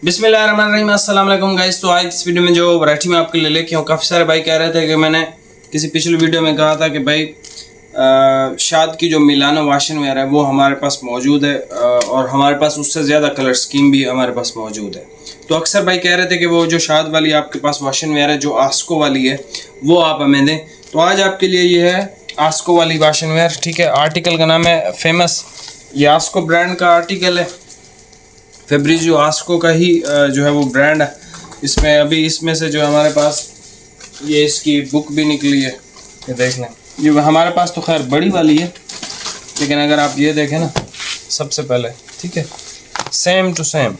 बिस्मिल्लाहिर्रहमानिर्रहीम, अस्सलाम वालेकुम गाइस। तो आज इस वीडियो में जो वैरायटी में आपके लिए लेके आऊँ, काफ़ी सारे भाई कह रहे थे कि मैंने किसी पिछले वीडियो में कहा था कि भाई शाद की जो मिलानो वाशिंग वेयर है वो हमारे पास मौजूद है और हमारे पास उससे ज़्यादा कलर स्कीम भी हमारे पास मौजूद है। तो अक्सर भाई कह रहे थे कि वो जो शाद वाली आपके पास वाशिंग वेयर है जो आस्को वाली है वो आप हमें दें। तो आज आपके लिए ये है आस्को वाली वाशिंग वेयर। ठीक है, आर्टिकल का नाम है फेमस, ये आस्को ब्रांड का आर्टिकल है। फेब्रिजियो आस्को का ही जो है वो ब्रांड है। इसमें से जो हमारे पास ये इसकी बुक भी निकली है, ये देख लें। ये हमारे पास तो खैर बड़ी वाली है, लेकिन अगर आप ये देखें ना सबसे पहले, ठीक है, सेम टू सेम,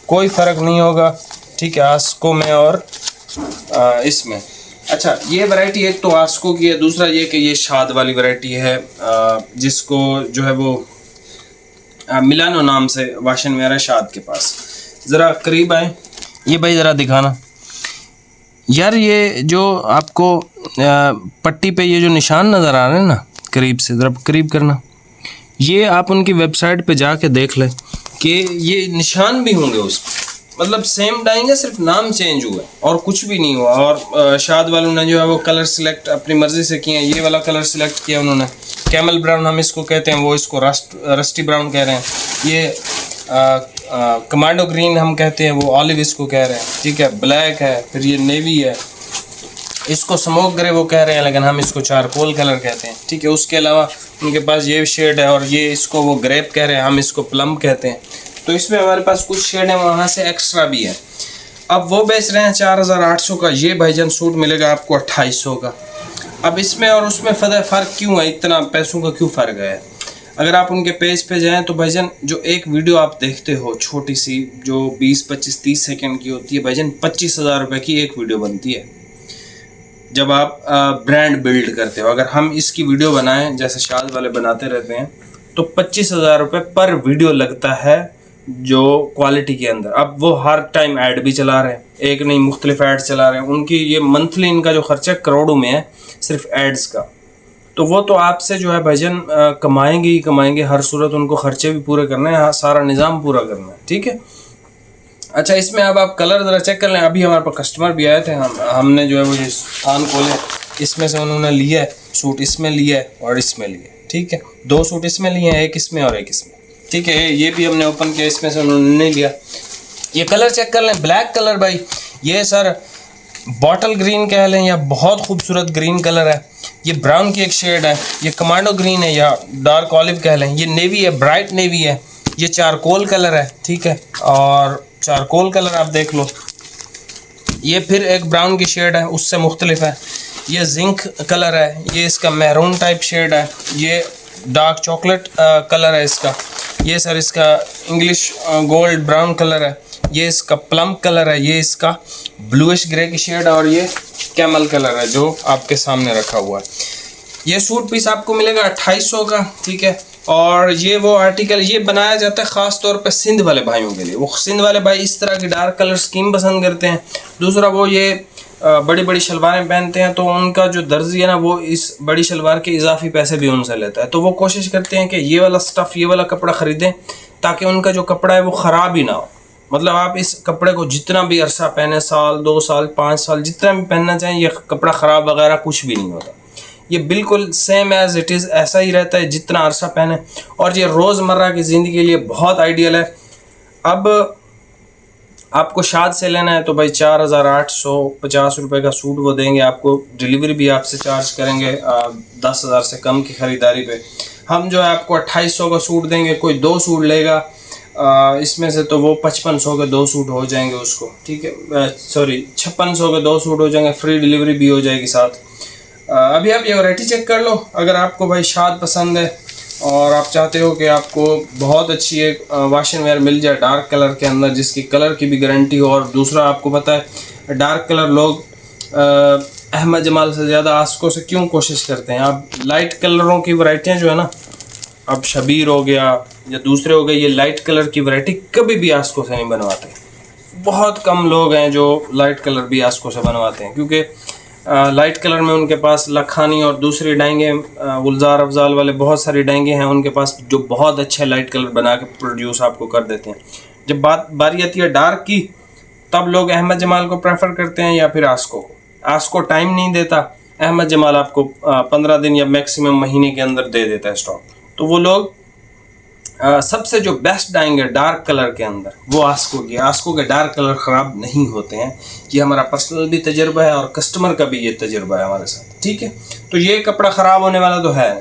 कोई फ़र्क नहीं होगा। ठीक है, आस्को में और इसमें। अच्छा, ये वैरायटी एक तो आस्को की है, दूसरा ये कि ये शाद वाली वैरायटी है जिसको जो है वो मिलानो नाम से वाशिंग वेयर है शाद के पास। ज़रा करीब आए, ये भाई ज़रा दिखाना यार। ये जो आपको पट्टी पे ये जो निशान नज़र आ रहे हैं ना, करीब से ज़रा करीब करना, ये आप उनकी वेबसाइट पे जाके देख लें कि ये निशान भी होंगे उस पर, मतलब सेम डाइंग है, सिर्फ नाम चेंज हुआ है और कुछ भी नहीं हुआ। और शाद वालों ने जो है वो कलर सिलेक्ट अपनी मर्ज़ी से किए हैं। ये वाला कलर सिलेक्ट किया उन्होंने, कैमल ब्राउन हम इसको कहते हैं, वो इसको रस्टी ब्राउन कह रहे हैं। ये कमांडो ग्रीन हम कहते हैं, वो ऑलिव इसको कह रहे हैं। ठीक है, ब्लैक है, फिर ये नेवी है, इसको स्मोक ग्रे वो कह रहे हैं, लेकिन हम इसको चारकोल कलर कहते हैं। ठीक है, उसके अलावा उनके पास ये शेड है और ये इसको वो ग्रेप कह रहे हैं, हम इसको प्लम कहते हैं। तो इसमें हमारे पास कुछ शेड है, वहाँ से एक्स्ट्रा भी है। अब वो बेच रहे हैं 4800 का, ये भाईजान सूट मिलेगा आपको 2800 का। अब इसमें और उसमें फ़र्क क्यों है, इतना पैसों का क्यों फ़र्क है? अगर आप उनके पेज पे जाएं तो भाईजान जो एक वीडियो आप देखते हो छोटी सी, जो 20, 25, 30 सेकंड की होती है भाईजान, 25,000 रुपये की एक वीडियो बनती है जब आप ब्रांड बिल्ड करते हो। अगर हम इसकी वीडियो बनाएं जैसे शाद वाले बनाते रहते हैं तो 25,000 रुपये पर वीडियो लगता है जो क्वालिटी के अंदर। अब वो हर टाइम ऐड भी चला रहे हैं, एक नहीं मुख्तलिफ ऐड चला रहे हैं। उनकी ये मंथली इनका जो खर्चा करोड़ों में है सिर्फ एड्स का। तो वो तो आपसे जो है भाईजान कमाएंगे ही कमाएंगे, हर सूरत उनको खर्चे भी पूरे करना है, सारा निज़ाम पूरा करना है। ठीक है, अच्छा, इसमें अब आप कलर ज़रा चेक कर लें। अभी हमारे पास कस्टमर भी आए थे, हमने जो है वो ये थान खोले, इसमें से उन्होंने लिया है सूट, इसमें लिया है और इसमें लिया है। ठीक है, 2 सूट इसमें लिए हैं, एक इसमें और एक इसमें। ठीक है, ये भी हमने ओपन किया, इसमें से उन्होंने नहीं लिया। ये कलर चेक कर लें, ब्लैक कलर भाई, ये सर बॉटल ग्रीन कह लें या बहुत खूबसूरत ग्रीन कलर है। ये ब्राउन की एक शेड है, ये कमांडो ग्रीन है या डार्क ऑलिव कह लें। ये नेवी है, ब्राइट नेवी है। ये चारकोल कलर है। ठीक है, और चारकोल कलर आप देख लो, ये फिर एक ब्राउन की शेड है, उससे मुख्तलिफ है। ये जिंक कलर है, ये इसका मैरून टाइप शेड है। ये डार्क चॉकलेट कलर है इसका। ये सर इसका इंग्लिश गोल्ड ब्राउन कलर है। ये इसका प्लम कलर है। ये इसका ब्लूइश ग्रे की शेड है और ये कैमल कलर है जो आपके सामने रखा हुआ है। ये सूट पीस आपको मिलेगा 2800 का। ठीक है, और ये वो आर्टिकल ये बनाया जाता है ख़ास तौर पे सिंध वाले भाइयों के लिए। वो सिंध वाले भाई इस तरह की डार्क कलर स्कीम पसंद करते हैं। दूसरा वो ये बड़ी बड़ी शलवारें पहनते हैं, तो उनका जो दर्जी है ना वो इस बड़ी शलवार के इजाफी पैसे भी उनसे लेता है। तो वो कोशिश करते हैं कि ये वाला स्टफ़, ये वाला कपड़ा ख़रीदें ताकि उनका जो कपड़ा है वो ख़राब ही ना हो। मतलब आप इस कपड़े को जितना भी अरसा पहने, साल 2 साल 5 साल जितना भी पहनना चाहें, ये कपड़ा ख़राब वगैरह कुछ भी नहीं होता। ये बिल्कुल सेम एज़ इट इज़ ऐसा ही रहता है जितना अरसा पहने, और ये रोज़मर्रा की ज़िंदगी के लिए बहुत आइडियल है। अब आपको शाद से लेना है तो भाई 4850 रुपये का सूट वो देंगे आपको। डिलीवरी भी आपसे चार्ज करेंगे 10,000 से कम की ख़रीदारी पे। हम जो है आपको 2800 का सूट देंगे। कोई 2 सूट लेगा इसमें से तो वो 5500 के 2 सूट हो जाएंगे उसको। ठीक है, सॉरी 5600 के 2 सूट हो जाएंगे, फ्री डिलीवरी भी हो जाएगी साथ। अभी आप ये वैरायटी चेक कर लो। अगर आपको भाई शाद पसंद है और आप चाहते हो कि आपको बहुत अच्छी एक वाशिंग वेयर मिल जाए डार्क कलर के अंदर, जिसकी कलर की भी गारंटी हो, और दूसरा आपको पता है डार्क कलर लोग अहमद जमाल से ज़्यादा आस्को से क्यों कोशिश करते हैं। आप लाइट कलरों की वैरायटियाँ जो है ना, अब शबीर हो गया या दूसरे हो गए, ये लाइट कलर की वैरायटी कभी भी आस्को से नहीं बनवाते। बहुत कम लोग हैं जो लाइट कलर भी आस्को से बनवाते हैं, क्योंकि लाइट कलर में उनके पास लखानी और दूसरी डाइंगे, गुलजार अफजाल वाले बहुत सारी डाइंगे हैं उनके पास जो बहुत अच्छे लाइट कलर बना के प्रोड्यूस आपको कर देते हैं। जब बारी आती है डार्क की, तब लोग अहमद जमाल को प्रेफर करते हैं या फिर आस्को को। आस्को टाइम नहीं देता, अहमद जमाल आपको 15 दिन या मैक्सिमम महीने के अंदर दे देता है स्टॉक। तो वो लोग सबसे जो बेस्ट आएंगे डार्क कलर के अंदर वो आस्को की। आस्को के डार्क कलर ख़राब नहीं होते हैं, ये हमारा पर्सनल भी तजुर्बा है और कस्टमर का भी ये तजुर्बा है हमारे साथ, ठीक है। तो ये कपड़ा ख़राब होने वाला तो है।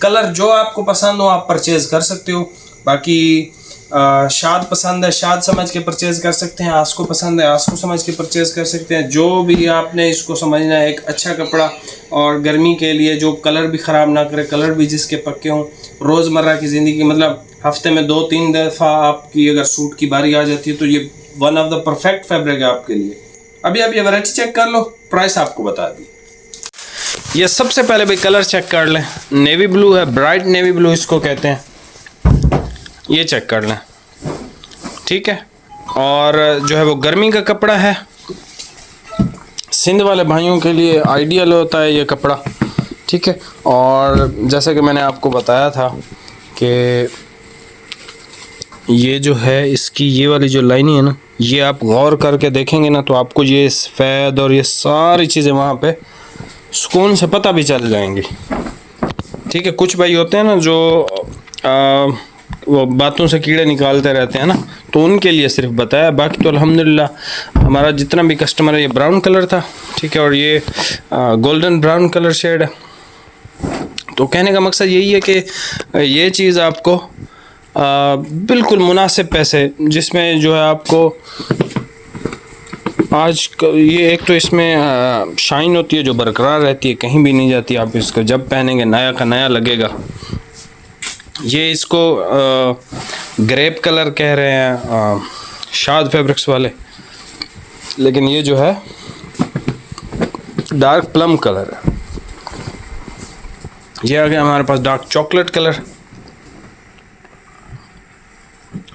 कलर जो आपको पसंद हो आप परचेज़ कर सकते हो। बाकी शाद पसंद है शाद समझ के परचेज़ कर सकते हैं, आस्को पसंद है आस्को समझ के परचेज़ कर सकते हैं। जो भी आपने इसको समझना है, एक अच्छा कपड़ा और गर्मी के लिए जो कलर भी ख़राब ना करे, कलर भी जिसके पक्के हों, रोज़मर्रा की ज़िंदगी मतलब हफ्ते में 2-3 दफ़ा आपकी अगर सूट की बारी आ जाती है तो ये one of the perfect fabric है आपके लिए। अभी आप ये वैरायटी चेक कर लो, प्राइस आपको बता दी। ये सबसे पहले भाई कलर चेक कर लें, नेवी ब्लू है, ब्राइट नेवी ब्लू इसको कहते हैं, ये चेक कर लें, ठीक है। और जो है वो गर्मी का कपड़ा है, सिंध वाले भाइयों के लिए आइडियल होता है ये कपड़ा, ठीक है। और जैसे कि मैंने आपको बताया था कि ये जो है इसकी ये वाली जो लाइनिंग है ना, ये आप गौर करके देखेंगे ना तो आपको ये सफ़ेद और ये सारी चीज़ें वहाँ पे सुकून से पता भी चल जाएंगी, ठीक है। कुछ भाई होते हैं ना जो वो बातों से कीड़े निकालते रहते हैं ना, तो उनके लिए सिर्फ बताया। बाकी तो अल्हम्दुलिल्लाह हमारा जितना भी कस्टमर है, ये ब्राउन कलर था, ठीक है, और ये गोल्डन ब्राउन कलर शेड है। तो कहने का मकसद यही है कि ये चीज़ आपको बिल्कुल मुनासिब पैसे, जिसमें जो है आपको ये एक तो इसमें शाइन होती है जो बरकरार रहती है, कहीं भी नहीं जाती। आप इसको जब पहनेंगे नया का नया लगेगा। ये इसको ग्रेप कलर कह रहे हैं शाद फैब्रिक्स वाले, लेकिन ये जो है डार्क प्लम कलर है। ये आ गया हमारे पास डार्क चॉकलेट कलर।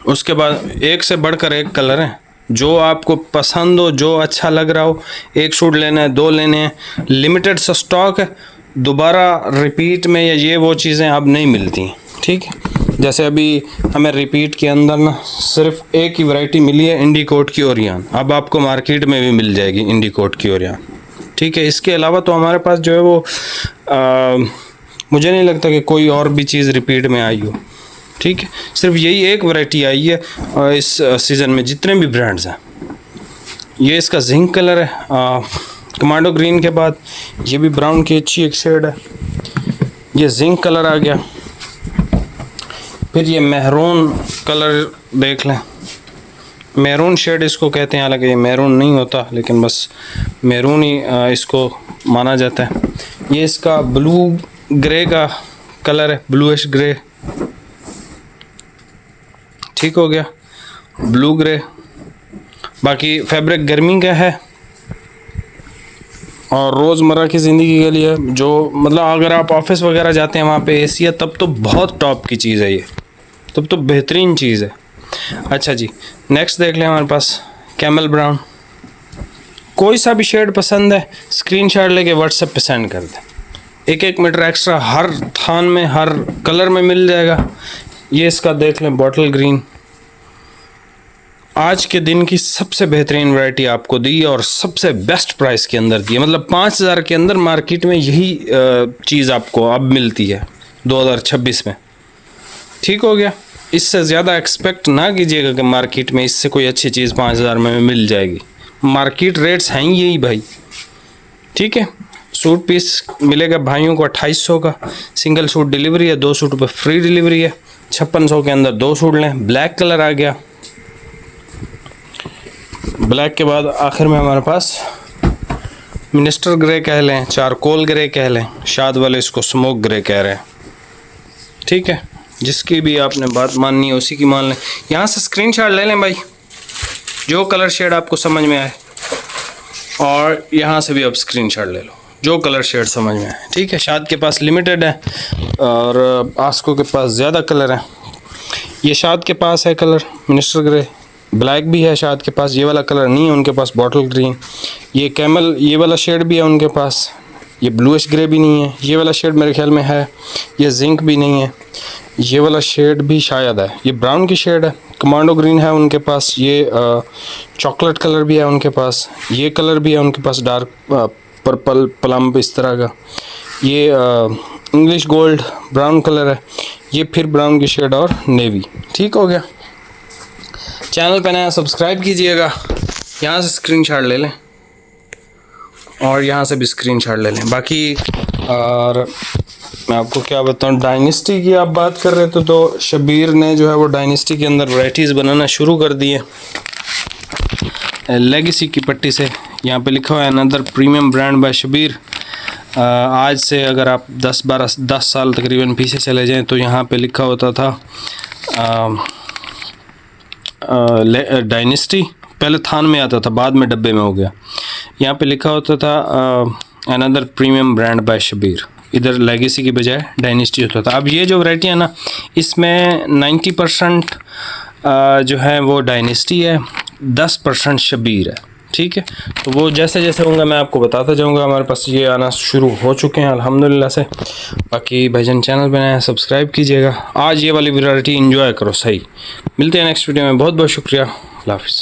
उसके बाद एक से बढ़कर एक कलर है, जो आपको पसंद हो, जो अच्छा लग रहा हो। एक सूट लेना है, 2 लेने हैं, लिमिटेड सा स्टॉक है, दोबारा रिपीट में या ये वो चीज़ें अब नहीं मिलती, ठीक है। जैसे अभी हमें रिपीट के अंदर ना सिर्फ एक ही वैरायटी मिली है, इंडिकोट की ओरियन। अब आपको मार्केट में भी मिल जाएगी इंडिकोट की ओरियन, ठीक है। इसके अलावा तो हमारे पास जो है वो मुझे नहीं लगता कि कोई और भी चीज़ रिपीट में आई हो, ठीक है। सिर्फ यही एक वैरायटी आई है इस सीज़न में, जितने भी ब्रांड्स हैं। ये इसका जिंक कलर है, कमांडो ग्रीन के बाद ये भी ब्राउन की अच्छी एक शेड है। ये जिंक कलर आ गया। फिर ये मेहरून कलर देख लें, मेहरून शेड इसको कहते हैं, हालांकि ये मेहरून नहीं होता, लेकिन बस मेहरून ही इसको माना जाता है। ये इसका ब्लू ग्रे का कलर है, ब्लूइश ग्रे, ठीक हो गया, ब्लू ग्रे। बाकी फैब्रिक गर्मी का है और रोज़मर्रा की ज़िंदगी के लिए, जो मतलब अगर आप ऑफिस वगैरह जाते हैं वहाँ पे एसी है, तब तो बहुत टॉप की चीज़ है ये, तब तो बेहतरीन चीज़ है। अच्छा जी, नेक्स्ट देख लें हमारे पास कैमल ब्राउन। कोई सा भी शेड पसंद है, स्क्रीनशॉट लेके व्हाट्सएप पे सेंड कर दें। 1-1 मीटर एक्स्ट्रा हर थान में, हर कलर में मिल जाएगा। ये इसका देख लें बॉटल ग्रीन, आज के दिन की सबसे बेहतरीन वैरायटी आपको दी है और सबसे बेस्ट प्राइस के अंदर दी है। मतलब 5000 के अंदर मार्केट में यही चीज़ आपको अब मिलती है 2026 में, ठीक हो गया। इससे ज़्यादा एक्सपेक्ट ना कीजिएगा कि मार्केट में इससे कोई अच्छी चीज़ 5000 में मिल जाएगी। मार्केट रेट्स हैं यही भाई, ठीक है। सूट पीस मिलेगा भाइयों को 2800 का, सिंगल सूट डिलीवरी है, 2 सूट पर फ्री डिलीवरी है। 5600 के अंदर 2 सूट लें। ब्लैक कलर आ गया। ब्लैक के बाद आखिर में हमारे पास मिनिस्टर ग्रे कह लें, चारकोल ग्रे कह लें, शाद वाले इसको स्मोक ग्रे कह रहे हैं, ठीक है। जिसकी भी आपने बात माननी है उसी की मान लें। यहाँ से स्क्रीनशॉट ले लें भाई, जो कलर शेड आपको समझ में आए, और यहाँ से भी आप स्क्रीनशॉट ले लो जो कलर शेड समझ में आए, ठीक है। शाद के पास लिमिटेड है और आस्को के पास ज़्यादा कलर है। ये शाद के पास है कलर मिनिस्टर ग्रे, ब्लैक भी है शाद के पास, ये वाला कलर नहीं है उनके पास, बॉटल ग्रीन। ये कैमल ये वाला शेड भी है उनके पास, ये ब्लूइश ग्रे भी नहीं है, ये वाला शेड मेरे ख्याल में है, ये जिंक भी नहीं है। ये वाला शेड भी शायद है, ये ब्राउन की शेड है। कमांडो ग्रीन है उनके पास, ये चॉकलेट कलर भी है उनके पास, ये कलर भी है उनके पास डार्क पर्पल प्लम इस तरह का। ये इंग्लिश गोल्ड ब्राउन कलर है, ये फिर ब्राउन की शेड और नेवी। ठीक हो गया। चैनल पे नया सब्सक्राइब कीजिएगा, यहाँ से स्क्रीनशॉट ले लें और यहाँ से भी स्क्रीनशॉट ले लें। बाकी और मैं आपको क्या बताऊँ, डायनेस्टी की आप बात कर रहे थे तो शबीर ने जो है वो डायनेस्टी के अंदर वैराइटीज़ बनाना शुरू कर दी है लेगेसी की पट्टी से। यहाँ पे लिखा हुआ है another premium brand by Shabir. आज से अगर आप 10 साल तकरीबन पीछे चले जाएं तो यहाँ पे लिखा होता था डायनेस्टी, पहले थान में आता था, बाद में डब्बे में हो गया। यहाँ पे लिखा होता था another premium brand by Shabir, इधर लेगेसी की बजाय डायनेस्टी होता था। अब ये जो वैरायटी है ना, इसमें 90% जो है वो डायनेस्टी है, 10% शबीर है। ठीक है, तो वो जैसे जैसे होंगे मैं आपको बताता जाऊंगा। हमारे पास ये आना शुरू हो चुके हैं अल्हम्दुलिल्लाह से। बाकी भाईजान चैनल पे नया सब्सक्राइब कीजिएगा। आज ये वाली वैरायटी एंजॉय करो। सही, मिलते हैं नेक्स्ट वीडियो में। बहुत बहुत शुक्रिया, अल्लाह हाफ़िज़।